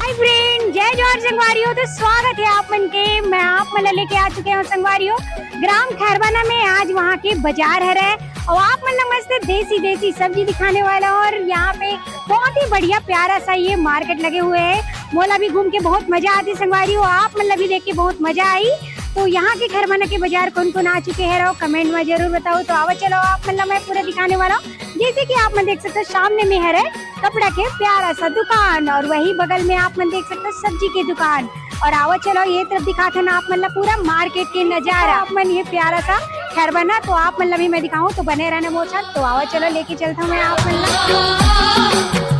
Hi friend, जय जोहार संगवारियों। तो स्वागत है आप मन के। मैं आप मन लेके आ चुके हैं संगवारियों ग्राम खैरवाना में। आज वहाँ के बाजार है और आप मन मस्त देसी सब्जी दिखाने वाला। और यहाँ पे बहुत ही बढ़िया प्यारा सा ये मार्केट लगे हुए है। मोला भी घूम के बहुत मजा आती संगवारियों, आप मन भी देख के बहुत मजा आई। तो यहाँ के खैरवाना के बाजार कौन कौन आ चुके हैं कमेंट में जरूर बताओ। तो आओ चलो आप मतलब मैं पूरा दिखाने वाला हूँ। जैसे कि आप मन देख सकते हो सामने में है कपड़ा के प्यारा सा दुकान और वही बगल में आप मन देख सकते हो सब्जी की दुकान। और आओ चलो ये तरफ दिखाते ना आप मतलब पूरा मार्केट के नजारा। आप मन ये प्यारा सा खैरवाना तो आप मतलब भी मैं दिखाऊं तो बने रहना मोर साथ। तो आओ चलो लेके चलता हूँ मैं आप मतलब।